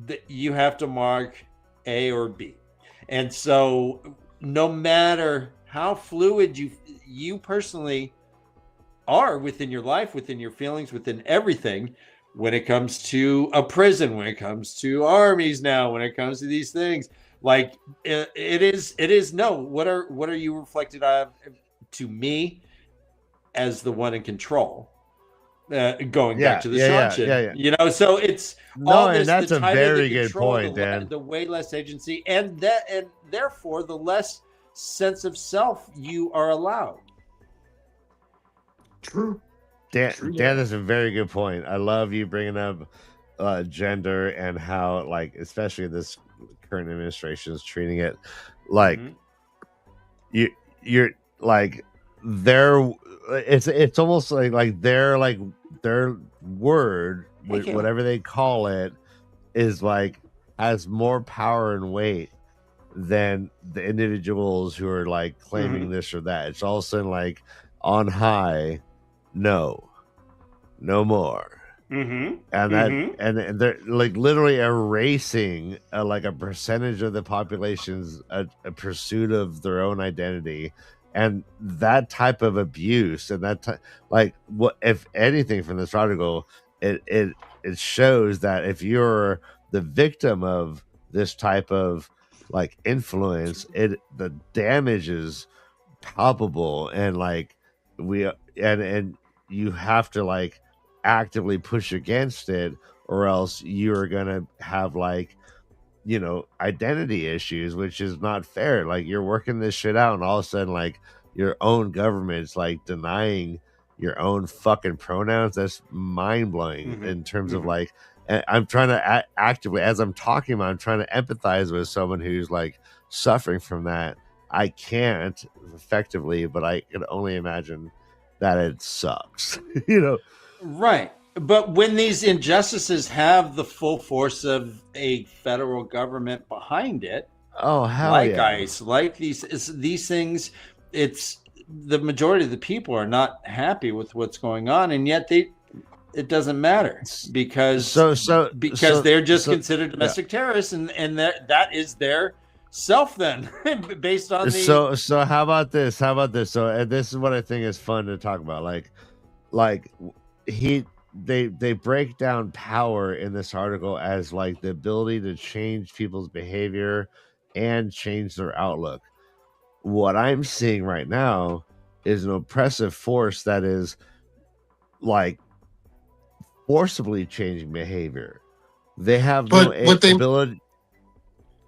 that you have to mark A or B. And so no matter how fluid you personally are within your life, within your feelings, within everything, when it comes to a prison, when it comes to armies now, when it comes to these things, like it is no, what are you reflected of to me as the one in control? Going back to the Sean, so it's all this, and that's the a tighter very the good control, point, Dan. the way less agency, and therefore the less sense of self you are allowed. True. Dan, that's a very good point. I love you bringing up gender and how, like, especially this current administration is treating it like you're like it's almost like their word, whatever they call it, is like has more power and weight than the individuals who are like claiming this or that. It's all of a sudden like on high, no more. And that and they're like literally erasing like a percentage of the population's a pursuit of their own identity. And that type of abuse and like what, if anything, from this article, it shows that if you're the victim of this type of like influence, the damage is palpable, and like and you have to like actively push against it, or else you're gonna have like identity issues, which is not fair. Like you're working this shit out and all of a sudden like your own government's like denying your own fucking pronouns. That's mind-blowing in terms of like, and I'm trying to actively, as I'm talking about, I'm trying to empathize with someone who's like suffering from that. I can't effectively, but I can only imagine that it sucks. Right. But when these injustices have the full force of a federal government behind it, ICE, like these things, it's the majority of the people are not happy with what's going on, and yet it doesn't matter because they're just considered domestic terrorists, and that is their self then based on the. So how about this? So this is what I think is fun to talk about. They break down power in this article as like the ability to change people's behavior and change their outlook. What I'm seeing right now is an oppressive force that is like forcibly changing behavior. They have ability,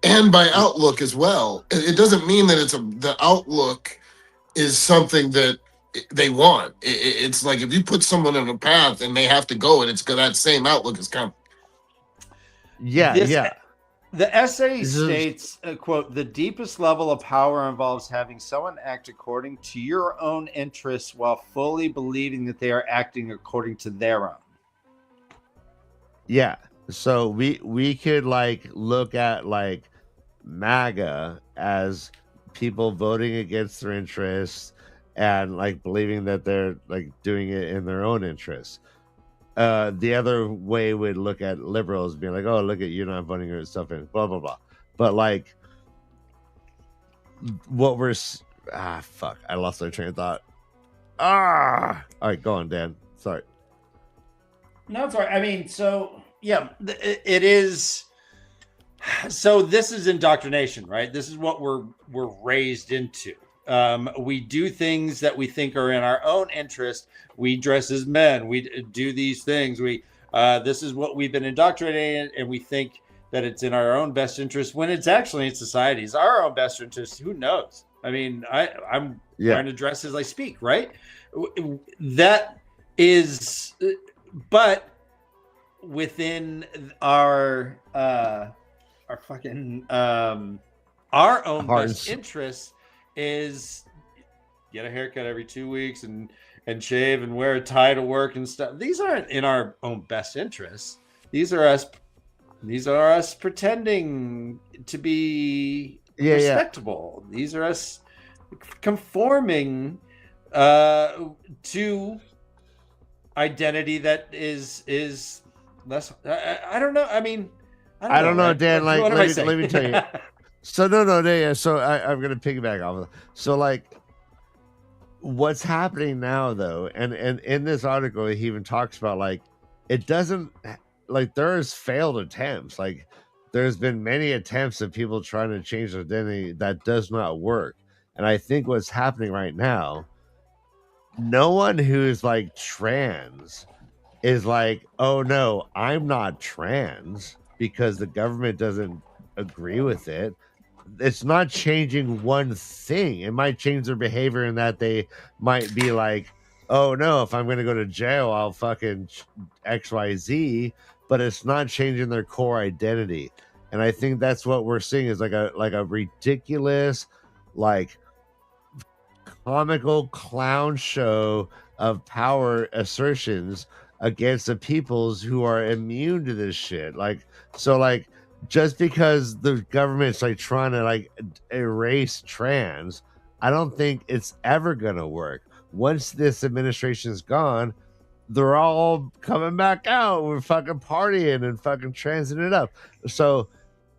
and by outlook as well. It doesn't mean that the outlook is something that they want. It's like if you put someone on a path and they have to go, and it's got that same outlook is coming. Yeah. The essay states, quote, the deepest level of power involves having someone act according to your own interests while fully believing that they are acting according to their own. Yeah. So we could like look at like MAGA as people voting against their interests and like believing that they're like doing it in their own interests. The other way would look at liberals being like, oh, look at you not voting your stuff in, blah, blah, blah. But like what we're fuck, I lost my train of thought. All right, go on, Dan. Sorry. No, it's all right. I mean, so yeah, it is. So this is indoctrination, right? This is what we're raised into. We do things that we think are in our own interest. We dress as men. We do these things. This is what we've been indoctrinated in, and we think that it's in our own best interest when it's actually in society's our own best interest. Who knows? I mean, I'm trying to dress as I speak, right? That is, but within our fucking our own best interests is get a haircut every 2 weeks and shave and wear a tie to work and stuff. These aren't in our own best interests. These are us pretending to be respectable. These are us conforming to identity that is less. I don't know. I mean, I don't know, Dan. Like, let me tell you. So no. So I'm gonna piggyback off of that. So like, what's happening now though, and in this article he even talks about like it doesn't like there's failed attempts. Like there's been many attempts of people trying to change their identity that does not work. And I think what's happening right now, no one who's like trans is like, oh no, I'm not trans because the government doesn't agree with it. It's not changing one thing. It might change their behavior in that they might be like, oh no, if I'm going to go to jail, I'll fucking XYZ, but it's not changing their core identity. And I think that's what we're seeing is like a ridiculous, like comical clown show of power assertions against the peoples who are immune to this shit. Like, so like, just because the government's like trying to like erase trans, I don't think it's ever gonna work. Once this administration's gone, they're all coming back out. We're fucking partying and fucking transing it up. So,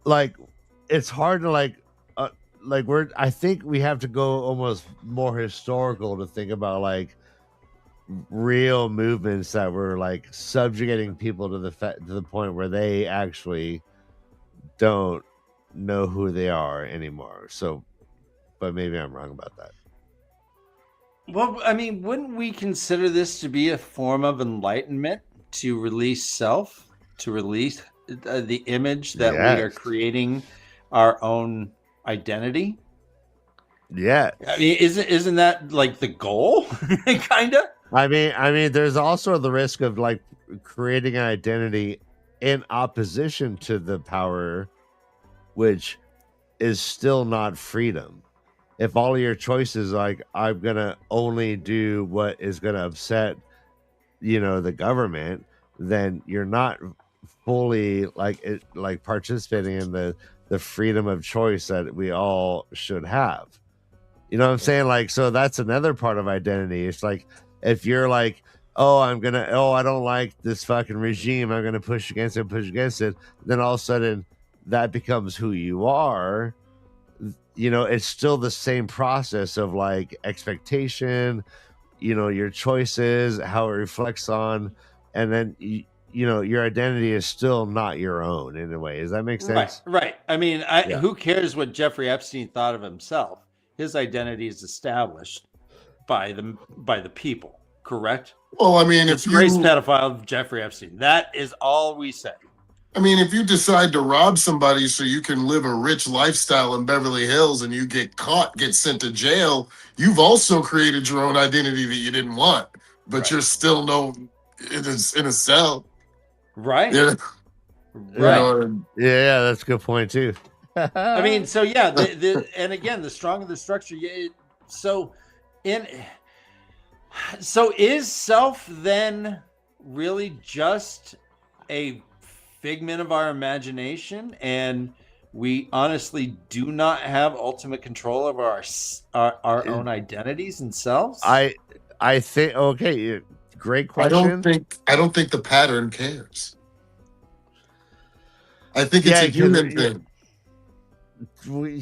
like, it's hard to like I think we have to go almost more historical to think about like real movements that were like subjugating people to the point where they actually don't know who they are anymore. So, but maybe I'm wrong about that. Well, I mean, wouldn't we consider this to be a form of enlightenment, to release self, to release the image that we are creating our own identity? Yeah. I mean, isn't that like the goal? Kind of. I mean, there's also the risk of like creating an identity in opposition to the power, which is still not freedom. If all of your choices like I'm gonna only do what is gonna upset, the government, then you're not fully like participating in the freedom of choice that we all should have. You know what I'm saying? Like, so that's another part of identity. It's like if you're like I don't like this fucking regime. I'm gonna push against it. Then all of a sudden, that becomes who you are. It's still the same process of like expectation, your choices, how it reflects on, and then your identity is still not your own in a way. Does that make sense? Right. I mean, who cares what Jeffrey Epstein thought of himself? His identity is established by the people, correct? Well, I mean, disgraced pedophile Jeffrey Epstein. That is all we say. I mean, if you decide to rob somebody so you can live a rich lifestyle in Beverly Hills and you get caught, get sent to jail, you've also created your own identity that you didn't want, but you're still in a cell. Right. Yeah. Right. Yeah, that's a good point too. I mean, so yeah, and again, the stronger the structure, so is self then really just a figment of our imagination, and we honestly do not have ultimate control over our own identities and selves? I think great question. I don't think the pattern cares. I think it's a human thing.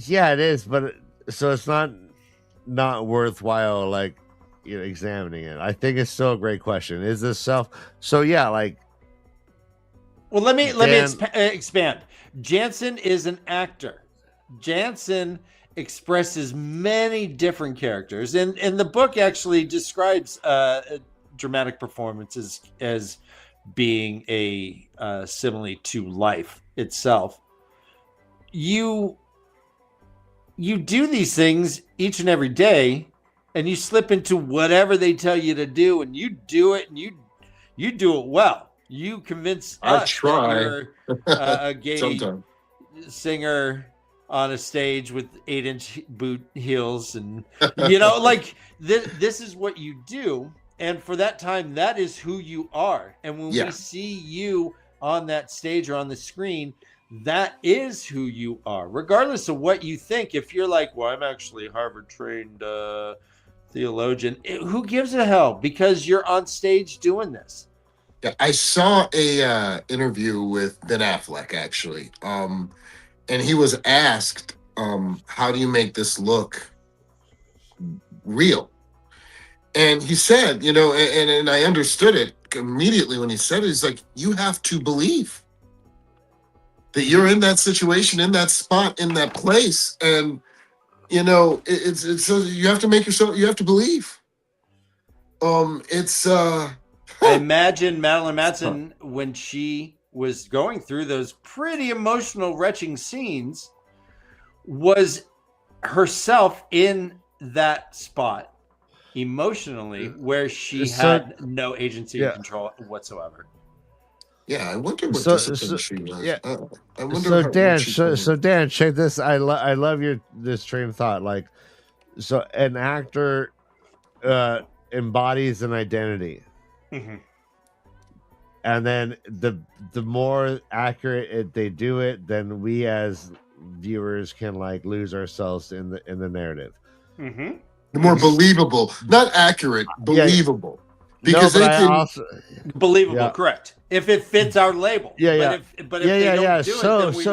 Yeah, it is, but so it's not worthwhile like examining it. I think it's still a great question. Is this self? So yeah, like. Well, let me expand. Jansen is an actor. Jansen expresses many different characters, and the book actually describes dramatic performances as being a simile to life itself. You do these things each and every day, and you slip into whatever they tell you to do, and you do it, and you do it well. You convince us that you're a gay singer on a stage with 8-inch boot heels, and like this is what you do, and for that time, that is who you are. And when we see you on that stage or on the screen, that is who you are, regardless of what you think. If you're like, well, I'm actually a Harvard trained theologian, who gives a hell? Because you're on stage doing this. Yeah, I saw a interview with Ben Affleck actually, and he was asked, "How do you make this look real?" And he said, and I understood it immediately when he said it. He's like, "You have to believe that you're in that situation, in that spot, in that place, and it's so you have to make yourself. You have to believe." I imagine Madeline Matson, when she was going through those pretty emotional, retching scenes, was herself in that spot emotionally where she had no agency and control whatsoever. Yeah, I wonder what discipline she was. Yeah. I wonder. Dan, check this. I love this train of thought. Like, so an actor embodies an identity. Mm-hmm. And then the more accurate they do it, then we as viewers can like lose ourselves in the narrative. Mm-hmm. The more believable, not accurate, believable. Because believable, correct. If it fits our label. But if they don't do it, then we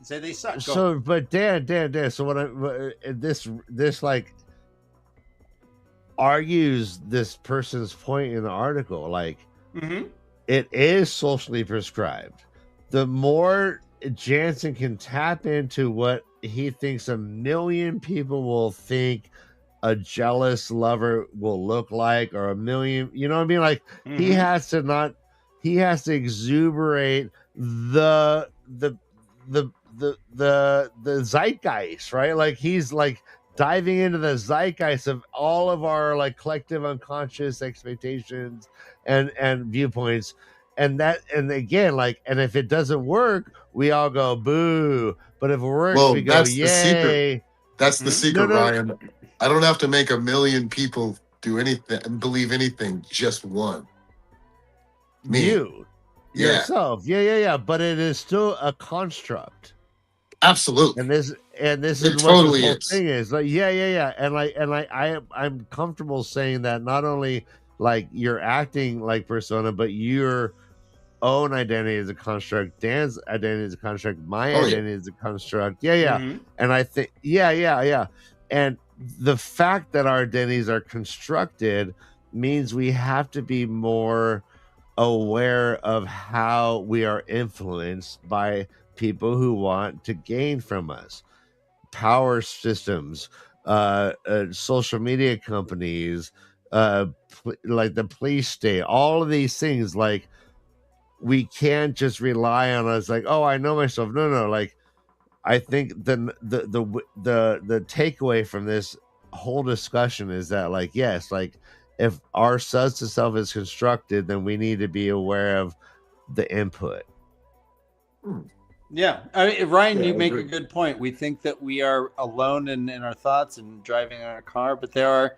say they suck. But Dan. So what this like argues this person's point in the article, like it is socially prescribed. The more Jansen can tap into what he thinks 1 million people will think a jealous lover will look like, or 1 million, you know what I mean? Like he has to exuberate the zeitgeist, right? Like he's like diving into the zeitgeist of all of our like collective unconscious expectations and viewpoints, and again, like, and if it doesn't work, we all go boo, but if it works, we go yay. That's the secret, Ryan. I don't have to make 1 million people do anything and believe anything, just one. Me. Yourself. Yeah. But it is still a construct. Absolutely. And this it is totally what the whole thing is. Like, yeah. And I'm comfortable saying that not only like you're acting like persona, but your own identity is a construct. Dan's identity is a construct. My Oh, yeah. identity is a construct. Yeah. Mhm. And I think, yeah. And the fact that our identities are constructed means we have to be more aware of how we are influenced by people who want to gain from us. Power systems, social media companies, like the police state, all of these things, like we can't just rely on us like, oh, I know myself. No, like I think the takeaway from this whole discussion is that, like, yes, like if our sense of self is constructed, then we need to be aware of the input. Yeah, I mean, Ryan, Yeah, you I make agree. a good point. We think that we are alone in our thoughts and driving our car, but there are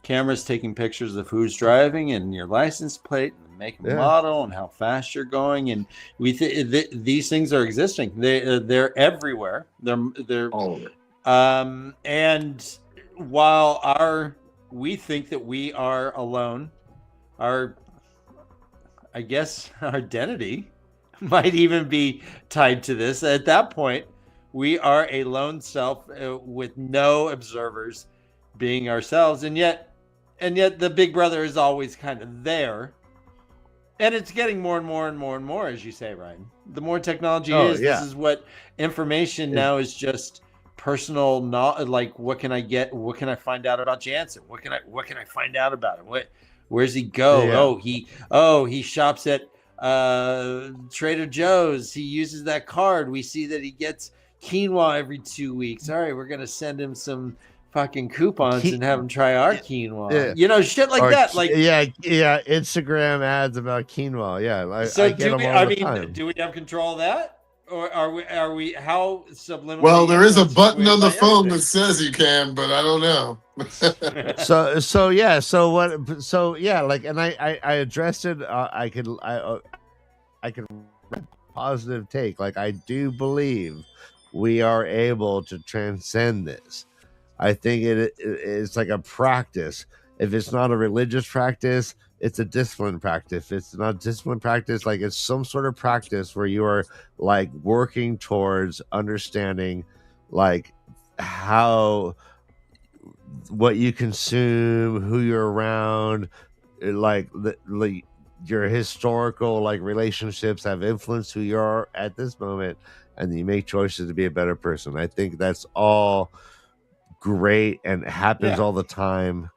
cameras taking pictures of who's driving and your license plate and make and Yeah. model and how fast you're going, and these things are existing. They're everywhere. They're All of it. and while we think that we are alone, our identity might even be tied to this. At that point, we are a lone self with no observers, being ourselves, and yet the big brother is always kind of there, and it's getting more and more and more and more, as you say, Ryan. The more technology Oh, is, yeah. this is what information now is, just personal. Not like, what can I get? What can I find out about Jansen? What can I find out about him? Where's he go? Yeah. He shops at Trader Joe's. He uses that card. We see that he gets quinoa every 2 weeks. All right, we're gonna send him some fucking coupons and have him try our quinoa. Yeah. Shit like Or that. Like, yeah, Instagram ads about quinoa. Yeah, so I get them all the time. do we have control of that, or are we how subliminally? Well, there is a influenced button on the by phone that everything? says you can, but I don't know. So yeah, like, and I addressed it. I could positive take. Like, I do believe we are able to transcend this. I think it's like a practice. If it's not a religious practice, it's a discipline practice. If it's not discipline practice, like it's some sort of practice where you are like working towards understanding, like how what you consume, who you're around, like your historical like relationships have influenced who you are at this moment, and you make choices to be a better person. I think that's all great and happens all the time.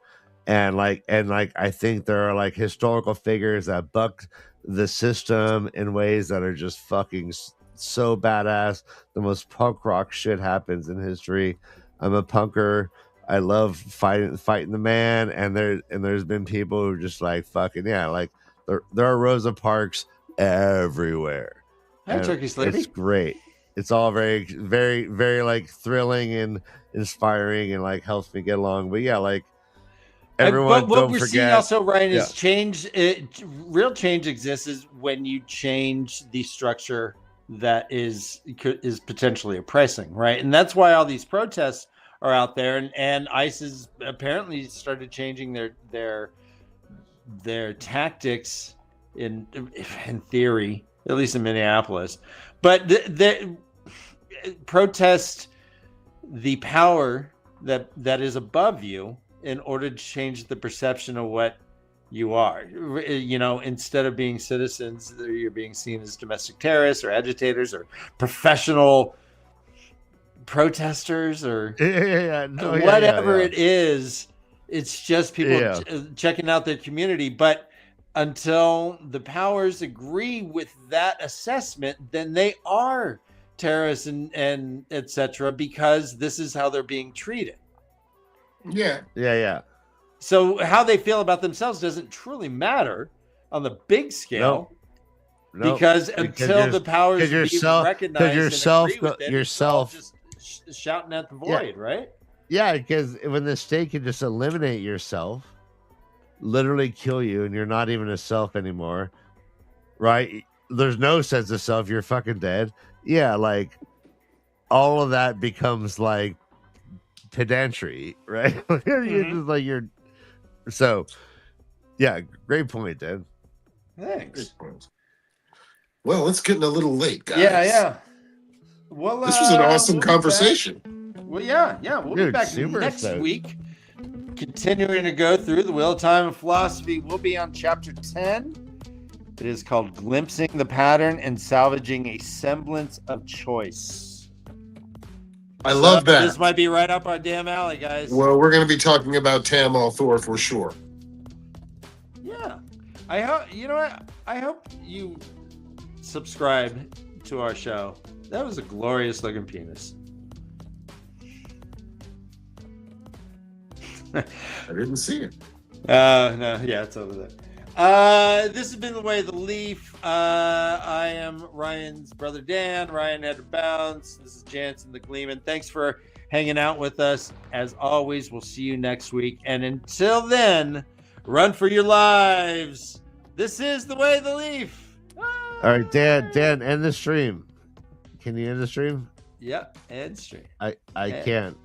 And I think there are like historical figures that buck the system in ways that are just fucking so badass. The most punk rock shit happens in history. I'm a punker. I love fighting the man, and there's been people who are just like fucking yeah, like there are Rosa Parks everywhere. Hi, Turkey Slippy. It's great. It's all very, very, very like thrilling and inspiring, and like helps me get along. But yeah, like everyone, but what don't we're forget. seeing also, Ryan, Yeah. is change. Real change exists is when you change the structure that is potentially oppressing, right? And that's why all these protests are out there, and ICE has apparently started changing their tactics in theory, at least in Minneapolis. But the protest the power that is above you in order to change the perception of what you are. Instead of being citizens, you're being seen as domestic terrorists or agitators or professional protesters or whatever it is. It's just people checking out their community. But until the powers agree with that assessment, then they are terrorists and etc., because this is how they're being treated. Yeah. So how they feel about themselves doesn't truly matter on the big scale. No, because until the powers be recognized and agree with it, yourself just shouting at the void, right? Yeah, because when the state can just eliminate yourself, literally kill you, and you're not even a self anymore, right? There's no sense of self. You're fucking dead. Yeah, like all of that becomes like pedantry, right? You're just like so Yeah, great point, Dan. Thanks. Well, it's getting a little late, guys. Yeah. Well, This was an awesome we'll be conversation. back. Well, yeah. We'll be Dude, back super next stoked. week. Continuing to go through the Wheel of Time and Philosophy. We'll be on chapter 10. It is called Glimpsing the Pattern and Salvaging a Semblance of Choice. I love that. This might be right up our damn alley, guys. Well, we're going to be talking about Tamal Thor for sure. Yeah. I hope, you know what? I hope you subscribe to our show. That was a glorious looking penis. I didn't see it. No, yeah, it's over there. This has been The Way of the Leaf. I am Ryan's brother Dan. Ryan had to bounce. This is Jansen the Gleeman. Thanks for hanging out with us. As always, we'll see you next week. And until then, run for your lives. This is The Way of the Leaf. All right, Dan, end the stream. Can you end the stream? Yep, and stream. I can't.